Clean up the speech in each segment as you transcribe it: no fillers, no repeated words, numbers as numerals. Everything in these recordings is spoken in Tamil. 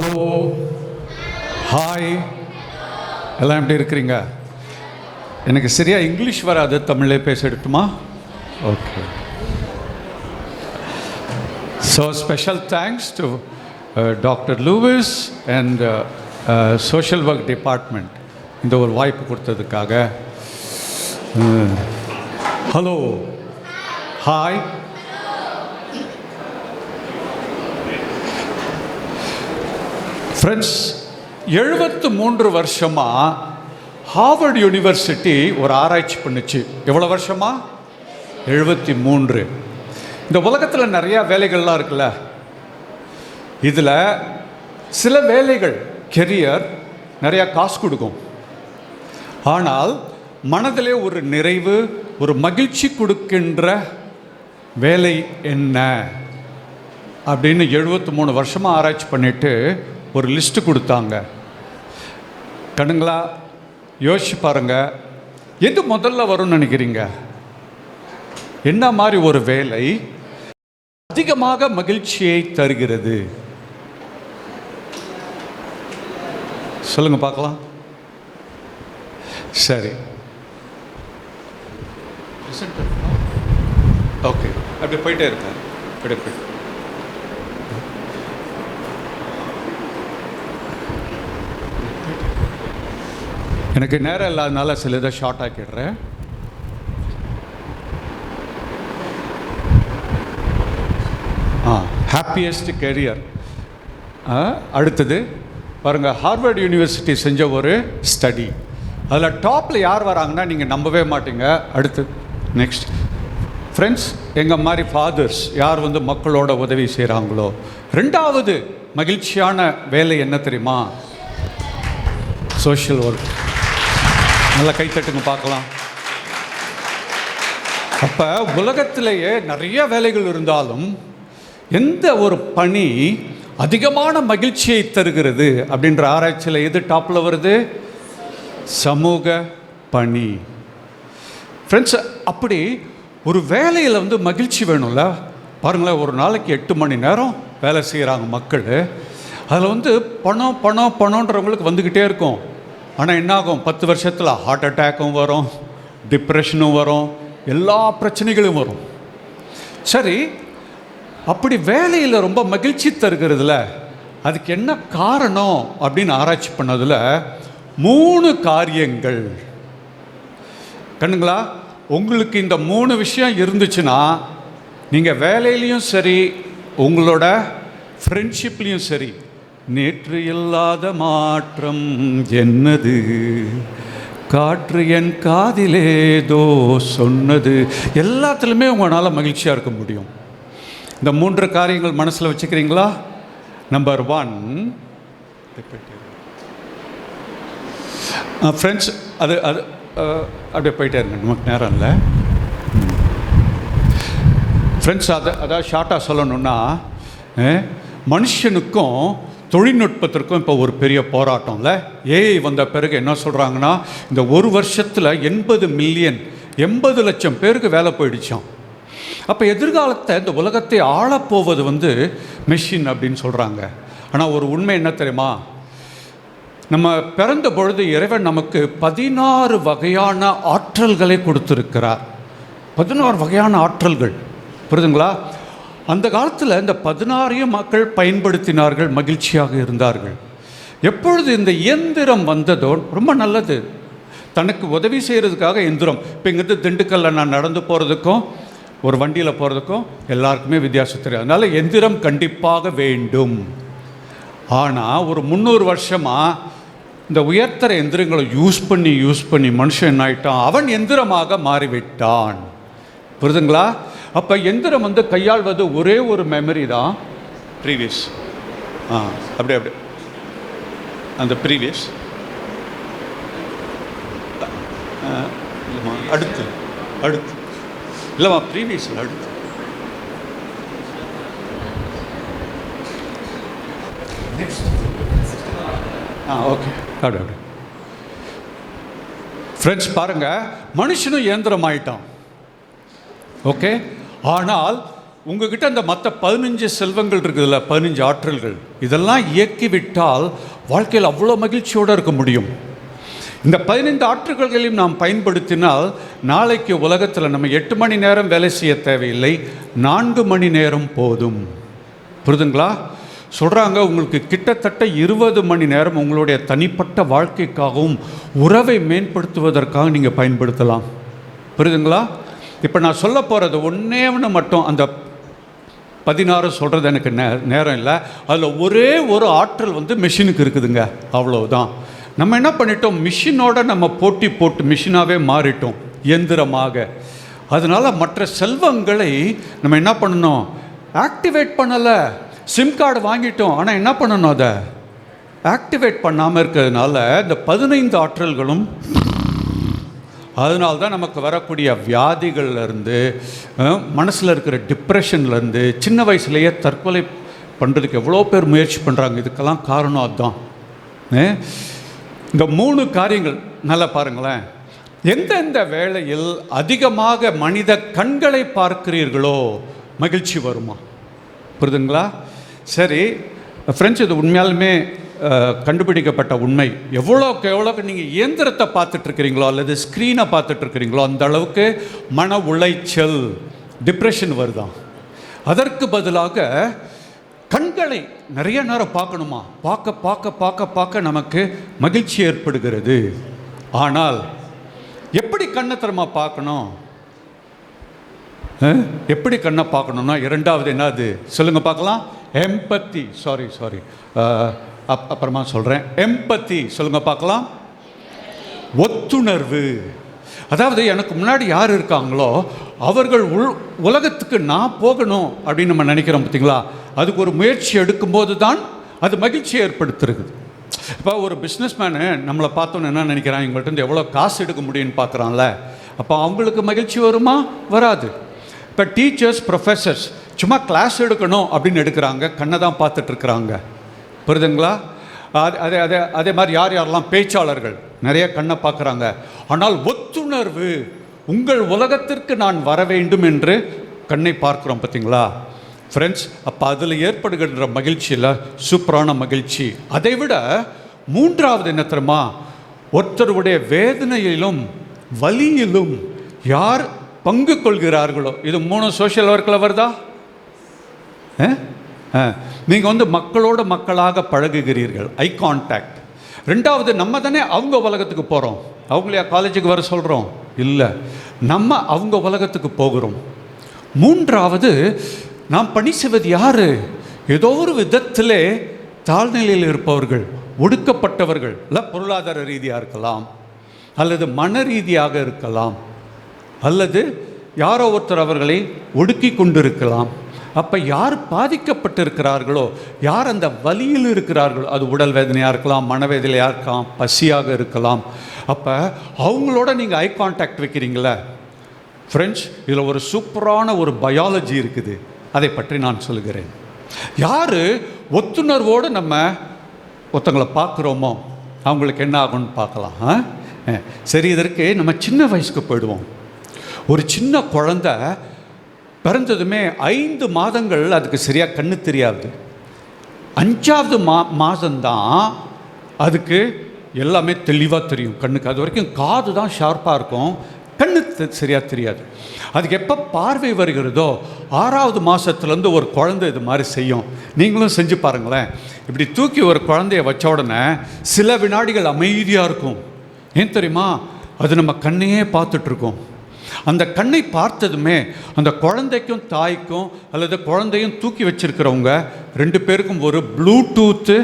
ஹலோ, ஹாய், எல்லாம் எப்படி இருக்கிறீங்க? எனக்கு சரியாக இங்கிலீஷ் வராது, தமிழே பேச எடுத்துமா? Okay. So special thanks to doctor Lewis and social work department இந்த ஒரு வாய்ப்பு கொடுத்ததுக்காக. Hello, hi. ஃப்ரெண்ட்ஸ், 73 வருஷமாக ஹார்வர்ட் யூனிவர்சிட்டி ஒரு ஆராய்ச்சி பண்ணுச்சு. எவ்வளோ வருஷமா? 73. இந்த உலகத்தில் நிறையா வேலைகள்லாம் இருக்குல்ல, இதில் சில வேலைகள் கெரியர் நிறையா காசு கொடுக்கும், ஆனால் மனதிலே ஒரு நிறைவு, ஒரு மகிழ்ச்சி கொடுக்கின்ற வேலை என்ன அப்படின்னு 73 வருஷமாக ஆராய்ச்சி பண்ணிவிட்டு ஒரு லிஸ்ட்டு கொடுத்தாங்க. கண்ணுங்களா, யோசிச்சு பாருங்கள், எது முதல்ல வரும்னு நினைக்கிறீங்க? என்ன மாதிரி ஒரு வேலை அதிகமாக மகிழ்ச்சியை தருகிறது? சொல்லுங்க பார்க்கலாம். சரி, ஓகே, அப்படி போயிட்டே இருக்கேன். போயிட்டு எனக்கு நேரம் இல்லாதனால சில இதை ஷார்ட் ஆக்கிடுறேன். Happiest career. அடுத்தது பாருங்கள், ஹார்வர்ட் யூனிவர்சிட்டி செஞ்ச ஒரு ஸ்டடி. அதில் டாப்பில் யார் வராங்கன்னா நீங்கள் நம்பவே மாட்டீங்க. அடுத்து நெக்ஸ்ட் ஃப்ரெண்ட்ஸ், எங்கள் மாதிரி ஃபாதர்ஸ் யார் மக்களோட உதவி செய்கிறாங்களோ. 2வது மகிழ்ச்சியான வேலை என்ன தெரியுமா? Social work. நல்லா கைத்தட்டுங்க பார்க்கலாம். அப்போ உலகத்திலேயே நிறைய வேலைகள் இருந்தாலும் எந்த ஒரு பணி அதிகமான மகிழ்ச்சியை தருகிறது அப்படின்ற ஆராய்ச்சியில் எது டாப்பில் வருது? சமூக பணி. ஃப்ரெண்ட்ஸ், அப்படி ஒரு வேலையில் மகிழ்ச்சி வேணும்ல. பாருங்களேன், ஒரு நாளைக்கு 8 மணி நேரம் வேலை செய்கிறாங்க மக்கள். அதில் பணம் பணம் பணன்றவங்களுக்கு வந்துக்கிட்டே இருக்கும். ஆனால் என்னாகும்? 10 வருஷத்தில் ஹார்ட் அட்டாக்கும் வரும், டிப்ரெஷனும் வரும், எல்லா பிரச்சனைகளும் வரும். சரி, அப்படி வேலையில் ரொம்ப மகிழ்ச்சி தருகிறதுல அதுக்கு என்ன காரணம் அப்படின்னு ஆராய்ச்சி பண்ணதில் 3 காரியங்கள். கண்ணுங்களா, உங்களுக்கு இந்த 3 விஷயம் இருந்துச்சுன்னா நீங்கள் வேலையிலையும் சரி, உங்களோட ஃப்ரெண்ட்ஷிப்லேயும் சரி, நேற்று இல்லாத மாற்றம் என்னது, காற்று என் காதிலேதோ சொன்னது, எல்லாத்துலேயுமே உங்களால் மகிழ்ச்சியாக இருக்க முடியும். இந்த 3 காரியங்கள் மனசில் வச்சுக்கிறீங்களா? நம்பர் 1, ஃப்ரெண்ட்ஸ், அது அது அப்படியே போயிட்டே இருங்க, நமக்கு நேரம் இல்லை. ஃப்ரெண்ட்ஸ், அதாவது ஷார்ட்டாக சொல்லணுன்னா, மனுஷனுக்கும் தொழில்நுட்பத்திற்கும் இப்போ ஒரு பெரிய போராட்டம் இல்லை. ஏஐ வந்த பிறகு என்ன சொல்கிறாங்கன்னா, இந்த ஒரு வருஷத்தில் 80 மில்லியன் 80 லட்சம் பேருக்கு வேலை போயிடுச்சான். அப்போ எதிர்காலத்தை இந்த உலகத்தை ஆளப்போவது மெஷின் அப்படின்னு சொல்கிறாங்க. ஆனால் ஒரு உண்மை என்ன தெரியுமா? நம்ம பிறந்த பொழுது இறைவன் நமக்கு 16 வகையான ஆற்றல்களை கொடுத்துருக்கிறார். 16 வகையான ஆற்றல்கள், புரியுதுங்களா? அந்த காலத்தில் இந்த 16 மக்கள் பயன்படுத்தினார்கள், மகிழ்ச்சியாக இருந்தார்கள். எப்பொழுது இந்த இயந்திரம் வந்ததோ, ரொம்ப நல்லது, தனக்கு உதவி செய்கிறதுக்காக எந்திரம். இப்போ இங்கேருந்து திண்டுக்கல்ல நான் நடந்து போகிறதுக்கும் ஒரு வண்டியில் போகிறதுக்கும் எல்லாருக்குமே வித்தியாசம் தெரியும். அதனால் எந்திரம் கண்டிப்பாக வேண்டும். ஆனால் ஒரு 300 வருஷமாக இந்த உயர்தர எந்திரங்களை யூஸ் பண்ணி மனுஷன் என்ன ஆகிட்டான்? அவன் எந்திரமாக மாறிவிட்டான். புரியுதுங்களா? அப்போ எந்திரம் கையாள்வது ஒரே ஒரு மெமரி தான், ப்ரீவியஸ். அப்படியே அந்த ப்ரீவியஸ், இல்லைம்மா அடுத்து இல்லைம்மா ப்ரீவியஸில் அடுத்து ஓகே. அப்படி ஃப்ரெண்ட்ஸ், பாருங்கள், மனுஷனும் இயந்திரம் ஆயிட்டான். ஓகே, ஆனால் உங்ககிட்ட அந்த மற்ற 15 செல்வங்கள் இருக்குதுல்ல, 15 ஆற்றல்கள், இதெல்லாம் இயக்கிவிட்டால் வாழ்க்கையில் அவ்வளோ மகிழ்ச்சியோடு இருக்க முடியும். இந்த 15 ஆற்றல்களையும் நாம் பயன்படுத்தினால் நாளைக்கு உலகத்தில் நம்ம 8 மணி நேரம் வேலை செய்ய தேவையில்லை, 4 மணி நேரம் போதும். புரிதுங்களா? சொல்கிறாங்க, உங்களுக்கு கிட்டத்தட்ட 20 மணி நேரம் உங்களுடைய தனிப்பட்ட வாழ்க்கைக்காகவும் உறவை மேம்படுத்துவதற்காக நீங்கள் பயன்படுத்தலாம். புரியுதுங்களா? இப்போ நான் சொல்ல போகிறது ஒன்றே ஒன்று மட்டும், அந்த 16 சொல்கிறது எனக்கு நேரம் இல்லை. அதில் ஒரே ஒரு ஆற்றல் மிஷினுக்கு இருக்குதுங்க, அவ்வளவுதான். நம்ம என்ன பண்ணிட்டோம், மிஷினோட நம்ம போட்டி போட்டு மிஷினாகவே மாறிட்டோம், இயந்திரமாக. அதனால் மற்ற செல்வங்களை நம்ம என்ன பண்ணணும், ஆக்டிவேட் பண்ணலை. சிம் கார்டு வாங்கிட்டோம், ஆனால் என்ன பண்ணணும், அதை ஆக்டிவேட் பண்ணாமல் இருக்கிறதுனால இந்த 15 ஆற்றல்களும், அதனால தான் நமக்கு வரக்கூடிய வியாதிகள்லேருந்து, மனசில் இருக்கிற டிப்ரெஷன்லேருந்து, சின்ன வயசுலேயே தற்கொலை பண்ணுறதுக்கு எவ்வளோ பேர் முயற்சி பண்ணுறாங்க. இதுக்கெல்லாம் காரணம் அதுதான். இந்த 3 காரியங்கள் நல்லா பாருங்களேன். எந்தெந்த வேளையில் அதிகமாக மனித கண்களை பார்க்கிறீர்களோ மகிழ்ச்சி வருமா? புரியுதுங்களா? சரி ஃப்ரெண்ட்ஸ், இது உண்மையாலுமே கண்டுபிடிக்கப்பட்ட உண்மை. எவ்வளோக்கு நீங்கள் இயந்திரத்தை பார்த்துட்ருக்கிறீங்களோ அல்லது ஸ்க்ரீனை பார்த்துட்ருக்கிறீங்களோ அந்த அளவுக்கு மன உளைச்சல், டிப்ரெஷன் வருதான். அதற்கு பதிலாக கண்களை நிறைய நேரம் பார்க்கணுமா, பார்க்க பார்க்க பார்க்க பார்க்க நமக்கு மகிழ்ச்சி ஏற்படுகிறது. ஆனால் எப்படி கண்ணை தரமா பார்க்கணும், எப்படி கண்ணை பார்க்கணும்னா, இரண்டாவது என்னது சொல்லுங்கள் பார்க்கலாம். எம்பத்தி, சாரி அப்புறமா சொல்கிறேன். எம்பத்தி சொல்லுங்கள் பார்க்கலாம். ஒத்துணர்வு. அதாவது எனக்கு முன்னாடி யார் இருக்காங்களோ அவர்கள் உலகத்துக்கு நான் போகணும் அப்படின்னு நம்ம நினைக்கிறோம் பார்த்தீங்களா? அதுக்கு ஒரு முயற்சி எடுக்கும்போது தான் அது மகிழ்ச்சியை ஏற்படுத்துறது. இப்போ ஒரு பிஸ்னஸ் மேனு நம்மளை பார்த்தோன்னு என்ன நினைக்கிறான், இவங்கள்ட்ட எவ்வளோ காசு எடுக்க முடியும்னு பார்க்குறான்ல, அப்போ அவங்களுக்கு மகிழ்ச்சி வருமா? வராது. இப்போ டீச்சர்ஸ், ப்ரொஃபஸர்ஸ் சும்மா கிளாஸ் எடுக்கணும் அப்படின்னு எடுக்கிறாங்க, கண்ணை தான் பார்த்துட்ருக்குறாங்க. புரியுதுங்களா? அதே மாதிரி யாரெல்லாம் பேச்சாளர்கள் நிறைய கண்ணை பார்க்குறாங்க. ஆனால் ஒத்துணர்வு, உங்கள் உலகத்திற்கு நான் வர வேண்டும் என்று கண்ணை பார்க்குறோம் பார்த்தீங்களா ஃப்ரெண்ட்ஸ்? அப்போ அதில் ஏற்படுகின்ற மகிழ்ச்சியில் சூப்பரான மகிழ்ச்சி. அதை விட 3வது என்ன தெரியுமா, ஒருத்தருடைய வேதனையிலும் வலியிலும் யார் பங்கு கொள்கிறார்களோ, இது 3 சோஷியல் ஒர்க்கில் வருதா? நீங்கள் மக்களோட மக்களாக பழகுகிறீர்கள், ஐ கான்டாக்ட். 2வது நம்ம தானே அவங்க உலகத்துக்கு போகிறோம். அவங்களையா காலேஜுக்கு வர சொல்கிறோம்? இல்லை, நம்ம அவங்க உலகத்துக்கு போகிறோம். 3வது நாம் பணி செய்வது யார்? ஏதோ ஒரு விதத்திலே தாழ்நிலையில் இருப்பவர்கள், ஒடுக்கப்பட்டவர்கள், இல்லை பொருளாதார ரீதியாக இருக்கலாம், அல்லது மன ரீதியாக இருக்கலாம், அல்லது யாரோ ஒருத்தர் அவர்களை ஒடுக்கி கொண்டிருக்கலாம். அப்போ யார் பாதிக்கப்பட்டிருக்கிறார்களோ, யார் அந்த வலியில் இருக்கிறார்களோ, அது உடல் வேதனையாக இருக்கலாம், மனவேதனையாக இருக்கலாம், பசியாக இருக்கலாம். அப்போ அவங்களோட நீங்கள் ஐ கான்டாக்ட் வைக்கிறீங்களே ஃப்ரெண்ட்ஸ், இதில் ஒரு சூப்பரான ஒரு பயாலஜி இருக்குது, அதை பற்றி நான் சொல்கிறேன். யார் ஒத்துணர்வோடு நம்ம ஒருத்தங்களை பார்க்குறோமோ அவங்களுக்கு என்ன ஆகும்னு பார்க்கலாம். சரி, இதற்கு நம்ம சின்ன வயசுக்கு போயிடுவோம். ஒரு சின்ன குழந்தை பிறந்ததுமே 5 மாதங்கள் அதுக்கு சரியாக கண்ணு தெரியாது. 5வது மாதம்தான் அதுக்கு எல்லாமே தெளிவாக தெரியும் கண்ணுக்கு. அது வரைக்கும் காது தான் ஷார்ப்பாக இருக்கும், கண்ணு சரியாக தெரியாது. அதுக்கு எப்போ பார்வை வருகிறதோ 6வது மாதத்துலேருந்து ஒரு குழந்தை இது மாதிரி செய்யும். நீங்களும் செஞ்சு பாருங்களேன். இப்படி தூக்கி ஒரு குழந்தைய வச்ச உடனே சில வினாடிகள் அமைதியாக இருக்கும். ஏன் தெரியுமா? அது நம்ம கண்ணையே பார்த்துட்ருக்கோம். அந்த கண்ணை பார்த்ததுமே அந்த குழந்தைக்கும் தாய்க்கும் அல்லது குழந்தையும் தூக்கி வச்சிருக்கிறவங்க 2 பேருக்கும் ஒரு ப்ளூடூத்து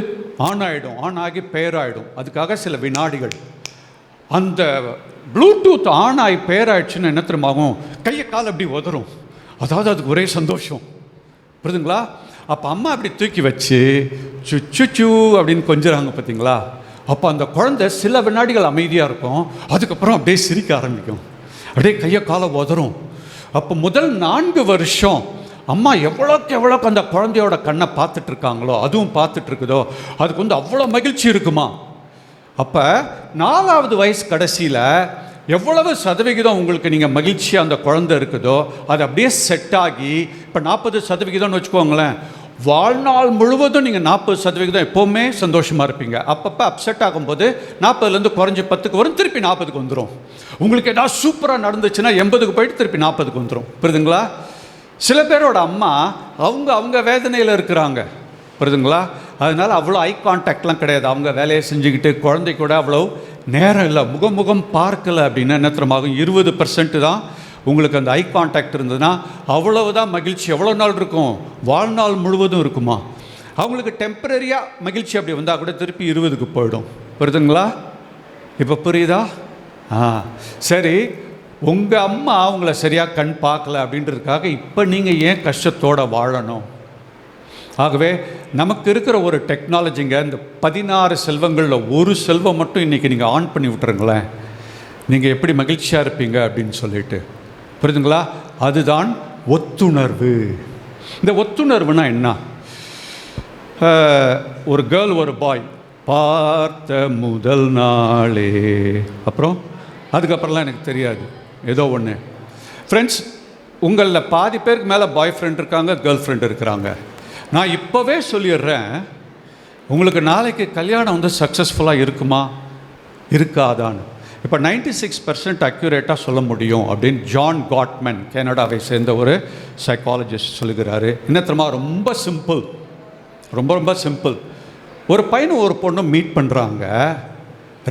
ஆன் ஆகிடும், ஆன் ஆகி பெயராகிடும். அதுக்காக சில வினாடிகள். அந்த ப்ளூடூத் ஆன் ஆகி பெயராயிடுச்சுன்னு என்ன தெரியுமாகும், கையை கால் அப்படி உதறும். அதாவது அதுக்கு ஒரே சந்தோஷம். புரியுதுங்களா? அப்போ அம்மா அப்படி தூக்கி வச்சு சுச்சு அப்படின்னு கொஞ்சிறாங்க பார்த்தீங்களா? அப்போ அந்த குழந்தை சில வினாடிகள் அமைதியாக இருக்கும், அதுக்கப்புறம் அப்படியே சிரிக்க ஆரம்பிக்கும், அப்படியே கையை காலை உதறும். அப்போ முதல் 4 வருஷம் அம்மா எவ்வளோக்கு அந்த குழந்தையோட கண்ணை பார்த்துட்ருக்காங்களோ, அதுவும் பார்த்துட்ருக்குதோ, அதுக்கு அவ்வளோ மகிழ்ச்சி இருக்குமா. அப்போ 4வது வயசு கடைசியில் எவ்வளவு சதவிகிதம் உங்களுக்கு நீங்கள் மகிழ்ச்சியாக அந்த குழந்தை இருக்குதோ அது அப்படியே செட் ஆகி, இப்போ 40% வச்சுக்கோங்களேன், வாழ்நாள் முழுவதும் நீங்கள் 40% எப்போவுமே சந்தோஷமாக இருப்பீங்க. அப்பப்போ அப்செட் ஆகும்போது 40லேருந்து குறைஞ்சி 10க்கு வரும், திருப்பி 40க்கு வந்துடும். உங்களுக்கு ஏதாவது சூப்பராக நடந்துச்சுன்னா 80க்கு போயிட்டு திருப்பி 40க்கு வந்துடும். புரியுதுங்களா? சில பேரோட அம்மா அவங்க வேதனையில் இருக்கிறாங்க. புரியுதுங்களா? அதனால் அவ்வளோ ஐ கான்டாக்ட்லாம் கிடையாது. அவங்க வேலையை செஞ்சுக்கிட்டு குழந்தை கூட அவ்வளோ நேரம் இல்லை, முகம் பார்க்கலை அப்படின்னா என்ன தெரியுமாகும்? 20% தான் உங்களுக்கு அந்த ஐ கான்டாக்ட் இருந்ததுன்னா அவ்வளவுதான் மகிழ்ச்சி. எவ்வளோ நாள் இருக்கும்? வாழ்நாள் முழுவதும் இருக்குமா? அவங்களுக்கு டெம்பரரியாக மகிழ்ச்சி அப்படி வந்தால் கூட திருப்பி 20க்கு போயிடும். புரியுதுங்களா? இப்போ புரியுதா? சரி, உங்கள் அம்மா அவங்கள சரியாக கண் பார்க்கல அப்படின்றதுக்காக இப்போ நீங்கள் ஏன் கஷ்டத்தோடு வாழணும்? ஆகவே நமக்கு இருக்கிற ஒரு டெக்னாலஜிங்க, இந்த 16 செல்வங்களில் ஒரு செல்வம் மட்டும் இன்றைக்கி நீங்கள் ஆன் பண்ணி விட்டுருங்களேன், நீங்கள் எப்படி மகிழ்ச்சியாக இருப்பீங்க அப்படின்னு சொல்லிட்டு. புரியுதுங்களா? அதுதான் ஒத்துணர்வு. இந்த ஒத்துணர்வுனா என்ன? ஒரு கேர்ள் ஒரு பாய் பார்த்த முதல் நாளே, அப்புறம் அதுக்கப்புறம்லாம் எனக்கு தெரியாது, ஏதோ ஒன்று. ஃப்ரெண்ட்ஸ், உங்களில் பாதி பேருக்கு மேலே பாய் ஃப்ரெண்ட் இருக்காங்க, கேர்ள் ஃப்ரெண்ட் இருக்கிறாங்க. நான் இப்போவே சொல்லிடுறேன், உங்களுக்கு நாளைக்கு கல்யாணம் வந்து சக்ஸஸ்ஃபுல்லாக இருக்குமா இருக்காதான்னு இப்போ 96% அக்யூரேட்டாக சொல்ல முடியும் அப்படின்னு ஜான் காட்மன், கனடாவை சேர்ந்த ஒரு சைக்காலஜிஸ்ட் சொல்லுகிறாரு. என்ன தெரியுமா? ரொம்ப சிம்பிள், ரொம்ப சிம்பிள். ஒரு பையனும் ஒரு பொண்ணும் மீட் பண்ணுறாங்க,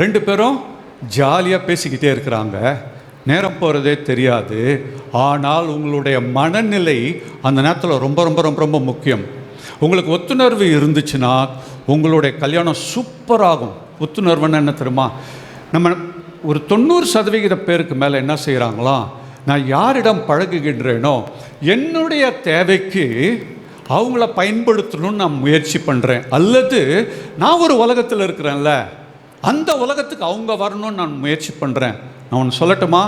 2 பேரும் ஜாலியாக பேசிக்கிட்டே இருக்கிறாங்க, நேரம் போகிறதே தெரியாது. ஆனால் உங்களுடைய மனநிலை அந்த நேரத்தில் ரொம்ப ரொம்ப ரொம்ப ரொம்ப முக்கியம். உங்களுக்கு ஒத்துணர்வு இருந்துச்சுன்னா உங்களுடைய கல்யாணம் சூப்பராகும். ஒத்துணர்வுன்னு என்ன தெரியுமா? நம்ம ஒரு 90% பேருக்கு மேலே என்ன செய்கிறாங்களாம், நான் யாரிடம் பழகுகின்றேனோ என்னுடைய தேவைக்கு அவங்கள பயன்படுத்தணும்னு நான் முயற்சி பண்ணுறேன், அல்லது நான் ஒரு உலகத்தில் இருக்கிறேன்ல அந்த உலகத்துக்கு அவங்க வரணும்னு நான் முயற்சி பண்ணுறேன். நான் ஒன்று சொல்லட்டுமா?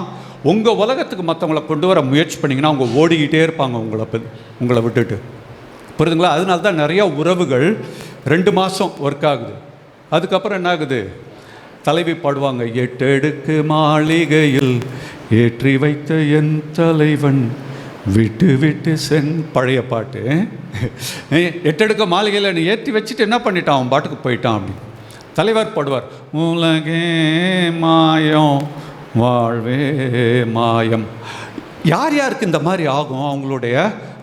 உங்கள் உலகத்துக்கு மற்றவங்களை கொண்டு வர முயற்சி பண்ணிங்கன்னா அவங்க ஓடிக்கிட்டே இருப்பாங்க உங்களை விட்டுட்டு. புரியுதுங்களா? அதனால தான் நிறையா உறவுகள் 2 மாதம் ஒர்க் ஆகுது, அதுக்கப்புறம் என்ன ஆகுது? தலைவி பாடுவாங்க, 8 அடுக்கு மாளிகையில் ஏற்றி வைத்த என் தலைவன் விட்டு விட்டு பழைய பாட்டு. 8 அடுக்கு மாளிகையில் நீ ஏற்றி வச்சுட்டு என்ன பண்ணிட்டான், அவன் பாட்டுக்கு போயிட்டான் அப்படின்னு தலைவர் பாடுவார். உலகே மாயம் வாழ்வே மாயம். யார் யாருக்கு இந்த மாதிரி ஆகும்? அவங்களுடைய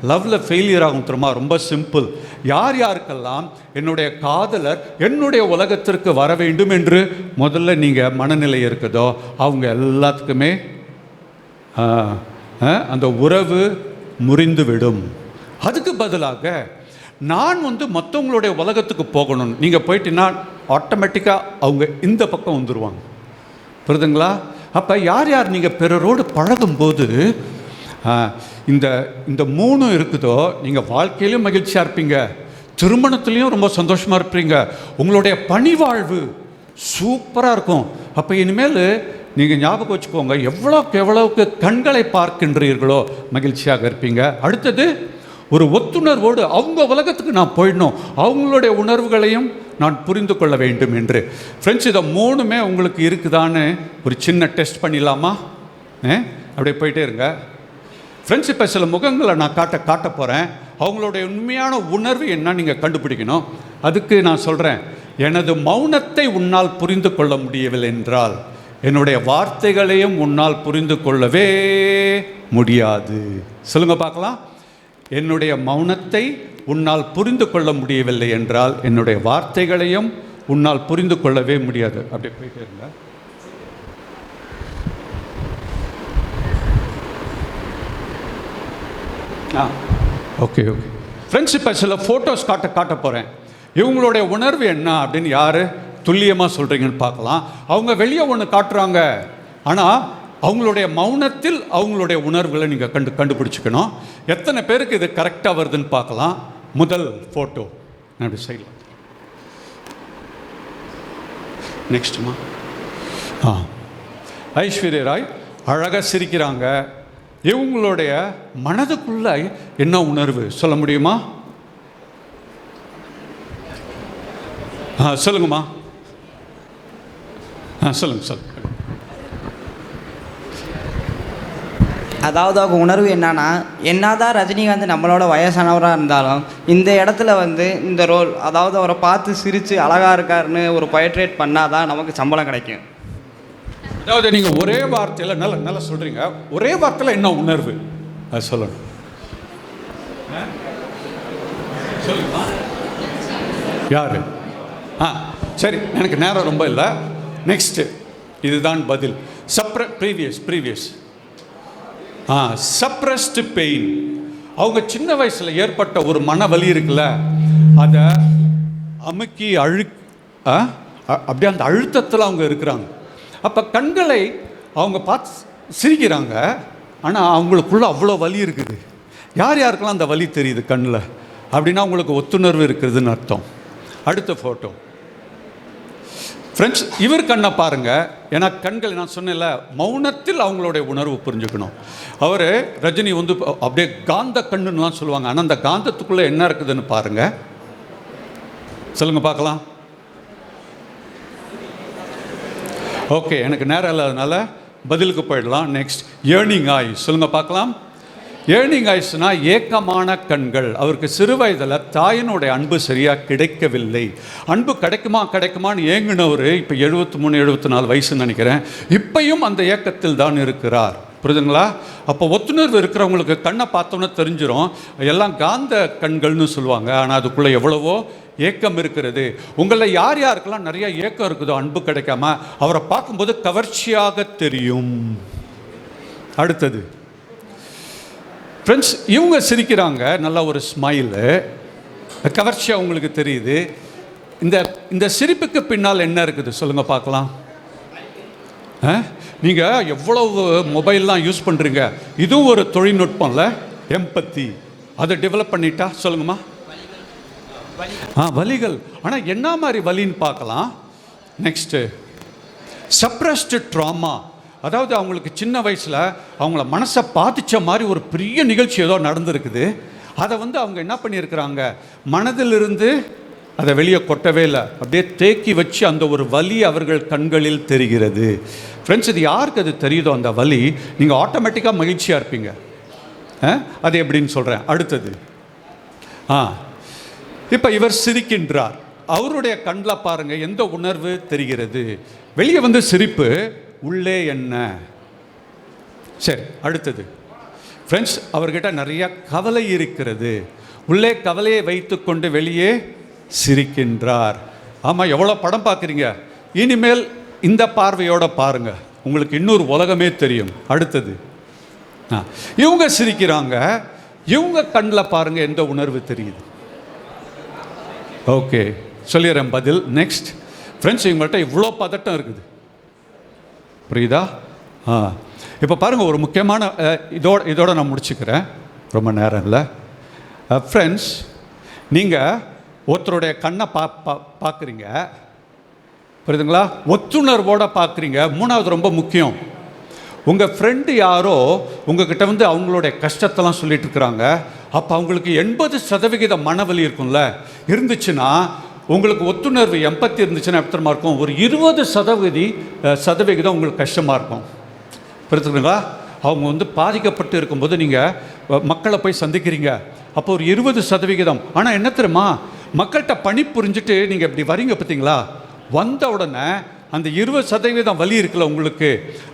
லவ்வில் ஃபெயிலியர் ஆகும் தெரியுமா? ரொம்ப சிம்பிள். யார் யாருக்கெல்லாம் என்னுடைய காதலர் என்னுடைய உலகத்திற்கு வர வேண்டும் என்று முதல்ல நீங்கள் மனநிலை இருக்குதோ அவங்க எல்லாத்துக்குமே அந்த உறவு முறிந்துவிடும். அதுக்கு பதிலாக நான் வந்து மற்றவங்களுடைய உலகத்துக்கு போகணும், நீங்கள் போயிட்டீங்கன்னா ஆட்டோமேட்டிக்காக அவங்க இந்த பக்கம் வந்துடுவாங்க. புரியுதுங்களா? அப்போ யார் யார் நீங்கள் பிறரோடு பழகும்போது இந்த 3 இருக்குதோ நீங்கள் வாழ்க்கையிலையும் மகிழ்ச்சியாக இருப்பீங்க, திருமணத்துலேயும் ரொம்ப சந்தோஷமாக இருப்பீங்க, உங்களுடைய பணி வாழ்வு சூப்பராக இருக்கும். அப்போ இனிமேல் நீங்கள் ஞாபகம் வச்சுக்கோங்க, எவ்வளவுக்கு கண்களை பார்க்கின்றீர்களோ மகிழ்ச்சியாக இருப்பீங்க. அடுத்தது ஒரு ஒத்துணர்வோடு அவங்க உலகத்துக்கு நான் போயிடணும், அவங்களுடைய உணர்வுகளையும் நான் புரிந்து கொள்ள வேண்டும் என்று. ஃப்ரெண்ட்ஸ், இதை 3மே உங்களுக்கு இருக்குதான்னு ஒரு சின்ன டெஸ்ட் பண்ணிடலாமா? அப்படியே போயிட்டே இருங்க ஃப்ரெண்ட்ஸ். இப்போ சில முகங்களை நான் காட்ட போகிறேன், அவங்களுடைய உண்மையான உணர்வு என்ன நீங்கள் கண்டுபிடிக்கணும். அதுக்கு நான் சொல்கிறேன், எனது மௌனத்தை உன்னால் புரிந்து கொள்ள முடியவில்லை என்றால் என்னுடைய வார்த்தைகளையும் உன்னால் புரிந்து கொள்ளவே முடியாது. சொல்லுங்க பார்க்கலாம். என்னுடைய மௌனத்தை உன்னால் புரிந்து கொள்ள முடியவில்லை என்றால் என்னுடைய வார்த்தைகளையும் உன்னால் புரிந்து கொள்ளவே முடியாது. அப்படியே போயிட்டே இருங்க. ஓகே ஃப்ரெண்ட்ஸ், இப்போ சில ஃபோட்டோஸ் காட்ட போகிறேன். இவங்களுடைய உணர்வு என்ன அப்படின்னு யார் துல்லியமாக சொல்கிறீங்கன்னு பார்க்கலாம். அவங்க வெளியே ஒன்று காட்டுறாங்க, ஆனால் அவங்களுடைய மௌனத்தில் அவங்களுடைய உணர்வுகளை நீங்கள் கண்டுபிடிச்சிக்கணும். எத்தனை பேருக்கு இது கரெக்டாக வருதுன்னு பார்க்கலாம். முதல் ஃபோட்டோ நான் அப்படி செய்யலாம். நெக்ஸ்ட்டுமா, ஐஸ்வர்யா ராய் அழகாக சிரிக்கிறாங்க. இவங்களுடைய மனதுக்குள்ள என்ன உணர்வு சொல்ல முடியுமா? சொல்லுங்கம்மா. சொல்லுங்க. அதாவது அவங்க உணர்வு என்னன்னா, என்னதான் ரஜினிகாந்த் நம்மளோட வயசானவராக இருந்தாலும் இந்த இடத்துல வந்து இந்த ரோல், அதாவது அவரை பார்த்து சிரித்து அழகாக இருக்காருன்னு ஒரு பொயட்ரேட் பண்ணாதான் நமக்கு சம்பளம் கிடைக்கும். அதாவது நீங்கள் ஒரே வார்த்தையில் நல்லா நல்லா சொல்கிறீங்க, ஒரே வார்த்தையில் என்ன உணர்வு அது சொல்லணும். சொல்லுங்க யாரு? சரி, எனக்கு நேரம் ரொம்ப இல்லை. நெக்ஸ்ட்டு இதுதான் பதில். Previous suppressed pain. அவங்க சின்ன வயசில் ஏற்பட்ட ஒரு மன வலி இருக்குல்ல, அதை அமுக்கி அப்படியே அந்த அழுத்தத்தில் அவங்க இருக்கிறாங்க. அப்போ கண்களை அவங்க பார்த்து சிரிக்கிறாங்க, ஆனால் அவங்களுக்குள்ள அவ்வளோ வலி இருக்குது. யார் யாருக்கெல்லாம் அந்த வலி தெரியுது கண்ணில் அப்படின்னா அவங்களுக்கு ஒத்துணர்வு இருக்கிறதுன்னு அர்த்தம். அடுத்த ஃபோட்டோ ஃப்ரெண்ட்ஸ், இவர் கண்ணை பாருங்கள். ஏன்னா கண்கள் நான் சொன்னேன்ல, மௌனத்தில் அவங்களுடைய உணர்வு புரிஞ்சுக்கணும். அவர் ரஜினி வந்து அப்படியே காந்த கண்ணுன்னெலாம் சொல்லுவாங்க, ஆனால் அந்த காந்தத்துக்குள்ளே என்ன இருக்குதுன்னு பாருங்கள். சொல்லுங்கள் பார்க்கலாம். ஓகே, எனக்கு நேரம் இல்லாதனால பதிலுக்கு போயிடலாம். Next, earning ice. சொல்லுங்கள் பார்க்கலாம். ஏர்னிங் ஐஸ்னால் ஏக்கமான கண்கள். அவருக்கு சிறு வயதில் தாயினுடைய அன்பு சரியாக கிடைக்கவில்லை. அன்பு கிடைக்குமான்னு ஏங்கினவர் இப்போ 73-74 வயசுன்னு நினைக்கிறேன். இப்பையும் அந்த ஏக்கத்தில் தான் இருக்கிறார். புரியுதுங்களா? அப்போ ஒத்துணர்வு இருக்கிறவங்களுக்கு கண்ணை பார்த்தோன்னே தெரிஞ்சிடும். எல்லாம் காந்த கண்கள்னு சொல்லுவாங்க, ஆனால் அதுக்குள்ளே எவ்வளவோ ஏக்கம் இருக்கிறது. உங்களில் யார் யாருக்கெல்லாம் நிறைய ஏக்கம் இருக்குதோ அன்பு கிடைக்காம, அவரை பார்க்கும்போது கவர்ச்சியாக தெரியும். அடுத்தது ஃப்ரெண்ட்ஸ், இவங்க சிரிக்கிறாங்க, நல்லா ஒரு ஸ்மைலு, கவர்ச்சியாக உங்களுக்கு தெரியுது. இந்த சிரிப்புக்கு பின்னால் என்ன இருக்குது சொல்லுங்கள் பார்க்கலாம். நீங்கள் எவ்வளவு மொபைல்லாம் யூஸ் பண்ணுறீங்க, இதுவும் ஒரு தொழில்நுட்பம்ல, எம்பத்தி. அதை டெவலப் பண்ணிட்டா சொல்லுங்கம்மா. வலிகள், ஆனால் என்ன மாதிரி வலின்னு பார்க்கலாம். Next, suppressed drama. அதாவது அவங்களுக்கு சின்ன வயசில் அவங்கள மனசை பாதித்த மாதிரி ஒரு பெரிய நிகழ்ச்சி ஏதோ நடந்திருக்குது. அதை வந்து அவங்க என்ன பண்ணியிருக்கிறாங்க, மனதிலிருந்து அதை வெளியே கொட்டவே இல்லை, அப்படியே தேக்கி வச்சு அந்த ஒரு வலி அவர்கள் கண்களில் தெரிகிறது. ஃப்ரெண்ட்ஸ், இது யாருக்கு அது தெரியுதோ அந்த வலி, நீங்கள் ஆட்டோமேட்டிக்காக மகிழ்ச்சியாக இருப்பீங்க. அது எப்படின்னு சொல்கிறேன். அடுத்தது, இப்போ இவர் சிரிக்கின்றார். அவருடைய கண்ணில் பாருங்கள் எந்த உணர்வு தெரிகிறது. வெளியே வந்து சிரிப்பு, உள்ளே என்ன. சரி, அடுத்தது ஃப்ரெண்ட்ஸ், அவர்கிட்ட நிறைய கவலை இருக்கிறது. உள்ளே கவலையை வைத்துக்கொண்டு வெளியே சிரிக்கின்றார். ஆமாம், எவ்வளோ படம் பார்க்குறீங்க, இனிமேல் இந்த பார்வையோடு பாருங்கள், உங்களுக்கு இன்னொரு உலகமே தெரியும். அடுத்தது, இவங்க சிரிக்கிறாங்க, இவங்க கண்ணில் பாருங்கள் எந்த உணர்வு தெரியுது. ஓகே, சொல்லிடுறேன் பதில். நெக்ஸ்ட் ஃப்ரெண்ட்ஸ், இவங்கள்ட்ட இவ்வளோ பதட்டம் இருக்குது, புரியுதா? இப்போ பாருங்கள், ஒரு முக்கியமான இதோட நான் முடிச்சுக்கிறேன், ரொம்ப நேரம் இல்லை. ஃப்ரெண்ட்ஸ், நீங்கள் ஒருத்தருடைய கண்ணை பார்க்குறீங்க, புரியுதுங்களா? ஒத்துணர்வோடு பார்க்குறீங்க. மூணாவது ரொம்ப முக்கியம், உங்கள் ஃப்ரெண்டு யாரோ உங்ககிட்ட வந்து அவங்களுடைய கஷ்டத்தெல்லாம் சொல்லிட்டு இருக்கிறாங்க. அப்போ அவங்களுக்கு 80% மனவலி இருக்கும்ல, இருந்துச்சுன்னா உங்களுக்கு ஒத்துணர்வு எம்பத்தி இருந்துச்சுன்னா எப்படி இருக்கும், ஒரு 20% உங்களுக்கு கஷ்டமாக இருக்கும். புரியுதுங்களா? அவங்க வந்து பாதிக்கப்பட்டு இருக்கும்போது நீங்கள் மக்களை போய் சந்திக்கிறீங்க, அப்போ ஒரு 20%. ஆனால் என்ன தெரியுமா, மக்கள்கிட்ட பணி புரிஞ்சுட்டு நீங்கள் இப்படி வரீங்க பார்த்தீங்களா, வந்த உடனே அந்த 20% வலி இருக்குல்ல உங்களுக்கு,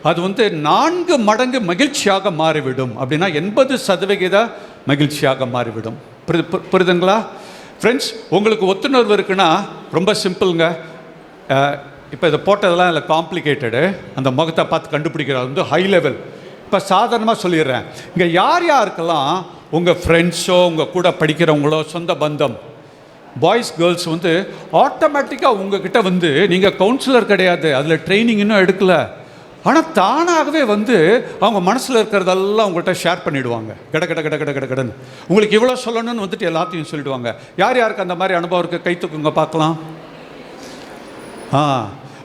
அது வந்து 4 மடங்கு மகிழ்ச்சியாக மாறிவிடும். அப்படின்னா 80% மகிழ்ச்சியாக மாறிவிடும். புரியுதுங்களா ஃப்ரெண்ட்ஸ்? உங்களுக்கு ஒத்துணர்வு இருக்குன்னா ரொம்ப சிம்பிளுங்க. இப்போ இதை போட்டதெல்லாம் இல்லை காம்ப்ளிகேட்டடு, அந்த முகத்தை பார்த்து கண்டுபிடிக்கிறது வந்து ஹை லெவல். இப்போ சாதாரணமாக சொல்லிடுறேன், இங்கே யார் யாருக்கெல்லாம் உங்கள் ஃப்ரெண்ட்ஸோ உங்கள் கூட படிக்கிறவங்களோ சொந்த பந்தம் பாய்ஸ் கேர்ள்ஸ் வந்து ஆட்டோமேட்டிக்காக உங்ககிட்ட வந்து, நீங்கள் கவுன்சிலர் கிடையாது, அதில் ட்ரைனிங் இன்னும் எடுக்கலை, ஆனால் தானாகவே வந்து அவங்க மனசில் இருக்கிறதெல்லாம் உங்கள்கிட்ட ஷேர் பண்ணிவிடுவாங்க. கடன்னு உங்களுக்கு இவ்வளோ சொல்லணும்னு வந்துட்டு எல்லாத்தையும் சொல்லிவிடுவாங்க. யார் யாருக்கு அந்த மாதிரி அனுபவம் இருக்குது, கை தூக்குங்க பார்க்கலாம்.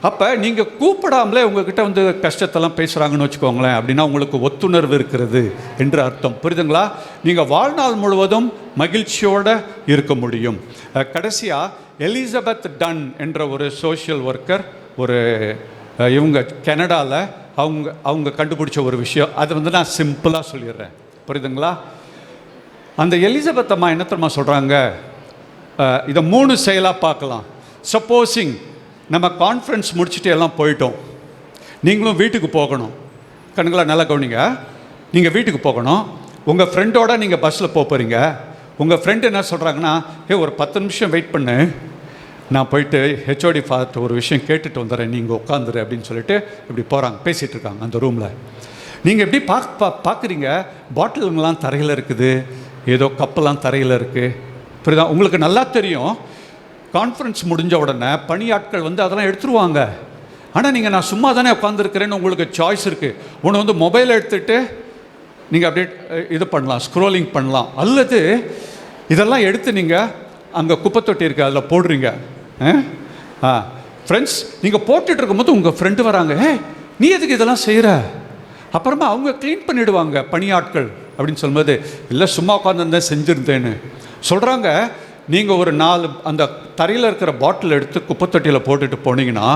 அப்போ நீங்கள் கூப்பிடாமலே உங்ககிட்ட வந்து கஷ்டத்தெல்லாம் பேசுகிறாங்கன்னு வச்சுக்கோங்களேன், அப்படின்னா உங்களுக்கு ஒத்துணர்வு இருக்கிறது என்று அர்த்தம். புரியுதுங்களா? நீங்கள் வாழ்நாள் முழுவதும் மகிழ்ச்சியோடு இருக்க முடியும். கடைசியாக எலிசபெத் டன் என்ற ஒரு சோஷியல் ஒர்க்கர், இவங்க கனடாவில் அவங்க கண்டுபிடிச்ச ஒரு விஷயம். அது வந்து நான் சிம்பிளாக சொல்லிடுறேன், புரியுதுங்களா? அந்த எலிசபெத் அம்மா என்ன தெரியுமா சொல்கிறாங்க, இதை 3 செயலாக பார்க்கலாம். சப்போஸிங் நம்ம கான்ஃபரன்ஸ் முடிச்சுட்டு எல்லாம் போயிட்டோம், நீங்களும் வீட்டுக்கு போகணும். கண்ணுங்களா நல்லா கவனிங்க. நீங்கள் வீட்டுக்கு போகணும், உங்கள் ஃப்ரெண்டோட நீங்கள் பஸ்ஸில் போகிறீங்க. உங்கள் ஃப்ரெண்டு என்ன சொல்கிறாங்கன்னா, ஒரு 10 நிமிஷம் வெயிட் பண்ணு, நான் போயிட்டு ஹெச்ஓடி ஃபாதர்ட்ட ஒரு விஷயம் கேட்டுட்டு வந்துடுறேன், நீங்கள் உட்காந்துரு அப்படின்னு சொல்லிட்டு இப்படி போகிறாங்க, பேசிகிட்டு இருக்காங்க அந்த ரூமில். நீங்கள் எப்படி பார்க்குறீங்க, பாட்டிலுங்கெல்லாம் தரையில் இருக்குது, ஏதோ கப்பெல்லாம் தரையில் இருக்குது, புரியுதா? உங்களுக்கு நல்லா தெரியும் கான்ஃபரன்ஸ் முடிஞ்ச உடனே பணியாட்கள் வந்து அதெல்லாம் எடுத்துருவாங்க. ஆனால் நீங்கள் நான் சும்மா தானே உட்காந்துருக்கிறேன்னு உங்களுக்கு சாய்ஸ் இருக்குது. ஒன்று வந்து மொபைல் எடுத்துகிட்டு நீங்கள் அப்படியே இது பண்ணலாம், ஸ்க்ரோலிங் பண்ணலாம், அல்லது இதெல்லாம் எடுத்து நீங்கள் அங்கே குப்பை தொட்டி இருக்குது அதில் போடுறீங்க. ஃப்ரெண்ட்ஸ், நீங்கள் போட்டுட்டு இருக்கும்போது உங்கள் ஃப்ரெண்டு வராங்க, நீ எதுக்கு இதெல்லாம் செய்கிற? அப்புறமா அவங்க க்ளீன் பண்ணிவிடுவாங்க பணியாட்கள் அப்படின்னு சொல்லும்போது, இல்லை சும்மா உட்காந்துருந்தேன் செஞ்சுருந்தேன்னு சொல்கிறாங்க. நீங்கள் ஒரு 4 அந்த தரையில் இருக்கிற பாட்டில் எடுத்து குப்பைத்தொட்டியில் போட்டுட்டு போனீங்கன்னா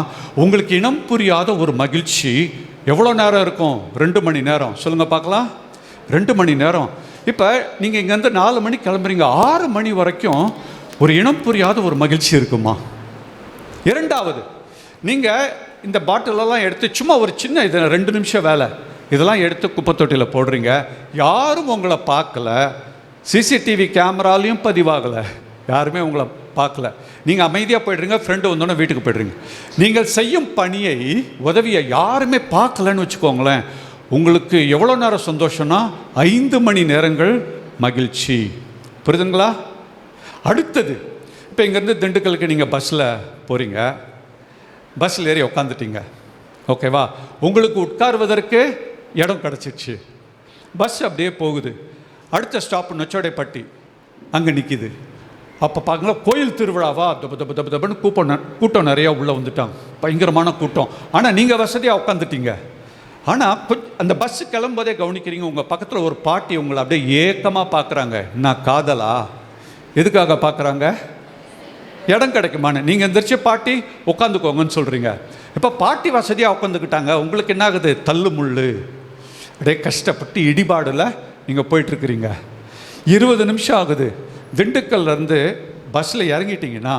உங்களுக்கு இனம் புரியாத ஒரு மகிழ்ச்சி. எவ்வளோ நேரம் இருக்கும்? 2 மணி நேரம். சொல்லுங்கள் பார்க்கலாம், 2 மணி நேரம். இப்போ நீங்கள் இங்கேருந்து 4 மணிக்கு கிளம்புறீங்க, 6 மணி வரைக்கும் ஒரு இனம் புரியாத ஒரு மகிழ்ச்சி இருக்குமா? இரண்டாவது, நீங்கள் இந்த பாட்டிலெல்லாம் எடுத்து சும்மா ஒரு சின்ன இது 2 நிமிஷம் வேலை, இதெல்லாம் எடுத்து குப்பைத்தொட்டியில் போடுறீங்க, யாரும் உங்களை பார்க்கல, சிசிடிவி கேமராலையும் பதிவாகலை, யாருமே உங்களை பார்க்கல, நீங்கள் அமைதியாக போய்ட்றீங்க, ஃப்ரெண்டு வந்தோன்னே வீட்டுக்கு போய்ட்றீங்க. நீங்கள் செய்யும் பணியை, உதவியை யாருமே பார்க்கலன்னு வச்சுக்கோங்களேன், உங்களுக்கு எவ்வளோ நேரம் சந்தோஷம்னா 5 மணி நேரங்கள் மகிழ்ச்சி. புரியுதுங்களா? அடுத்தது, இப்போ இங்கேருந்து திண்டுக்கலுக்கு நீங்கள் பஸ்ஸில் போகிறீங்க, பஸ்ஸில் ஏறி உட்காந்துட்டீங்க, ஓகேவா? உங்களுக்கு உட்காருவதற்கு இடம் கிடச்சிச்சு, பஸ் அப்படியே போகுது, அடுத்த ஸ்டாப் நொச்சோடைப்பட்டி, அங்கே நிற்கிது. அப்போ பார்க்கலாம், கோயில் திருவிழாவா, தப்புன்னு கூட்டம் நிறையா உள்ளே வந்துட்டாங்க, பயங்கரமான கூட்டம். ஆனால் நீங்கள் வசதியாக உட்காந்துட்டீங்க. ஆனால் அந்த பஸ்ஸு கிளம்போதே கவனிக்கிறீங்க, உங்கள் பக்கத்தில் ஒரு பாட்டி உங்களை அப்படியே ஏக்கமாக பார்க்குறாங்க. நான் காதலா? எதுக்காக பார்க்குறாங்க? இடம் கிடைக்குமான்னு. நீங்கள் எந்திரிச்சு பாட்டி உட்காந்துக்கோங்கன்னு சொல்கிறீங்க. இப்போ பாட்டி வசதியாக உட்காந்துக்கிட்டாங்க, உங்களுக்கு என்ன ஆகுது? தள்ளு முள்ளு, அப்படியே கஷ்டப்பட்டு இடிபாடில் நீங்கள் போயிட்டுருக்குறீங்க. 20 நிமிஷம் ஆகுது. திண்டுக்கல்லேருந்து பஸ்ஸில் இறங்கிட்டிங்கன்னா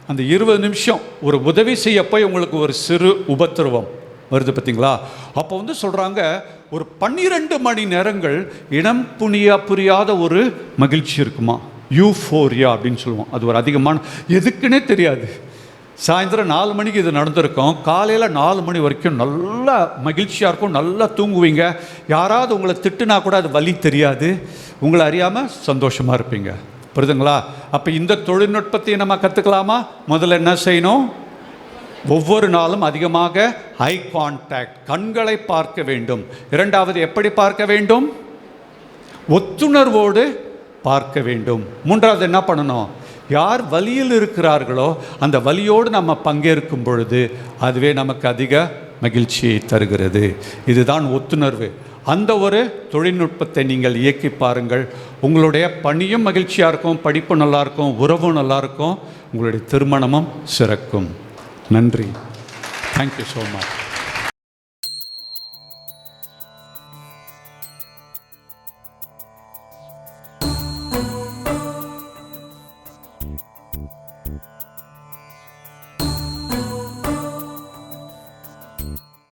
அந்த 20 நிமிஷம் ஒரு உதவி செய்ய போய் உங்களுக்கு ஒரு சிறு உபத்திரவம் வருது, பார்த்தீங்களா? அப்போ வந்து சொல்கிறாங்க, ஒரு 12 மணி நேரங்கள் இனம் புரியாத ஒரு மகிழ்ச்சி இருக்குமா, யூஃபோரியா அப்படின்னு சொல்லுவோம். அது ஒரு அதிகமான, எதுக்குன்னே தெரியாது. சாயந்தரம் 4 மணிக்கு இது நடந்திருக்கும், காலையில் 4 மணி வரைக்கும் நல்லா மகிழ்ச்சியாக இருக்கும், நல்லா தூங்குவீங்க. யாராவது உங்களை திட்டுனா கூட அது வலி தெரியாது, உங்களை அறியாமல் சந்தோஷமாக இருப்பீங்க. புரியுதுங்களா? அப்போ இந்த தொழில்நுட்பத்தையும் நம்ம கற்றுக்கலாமா? முதல்ல என்ன செய்யணும்? ஒவ்வொரு நாளும் அதிகமாக ஐ கான்டாக்ட், கண்களை பார்க்க வேண்டும். இரண்டாவது, எப்படி பார்க்க வேண்டும்? ஒத்துணர்வோடு பார்க்க வேண்டும். மூன்றாவது என்ன பண்ணணும்? யார் வலியில் இருக்கிறார்களோ அந்த வலியோடு நம்ம பங்கேற்கும் பொழுது அதுவே நமக்கு அதிக மகிழ்ச்சியை தருகிறது. இதுதான் ஒத்துணர்வு. அந்த ஒரு தொழில்நுட்பத்தை நீங்கள் இயக்கி பாருங்கள். உங்களுடைய பணியும் மகிழ்ச்சியாக இருக்கும், படிப்பு நல்லாயிருக்கும், உறவும் நல்லாயிருக்கும், உங்களுடைய திருமணமும் சிறக்கும். நன்றி. Thank you so much.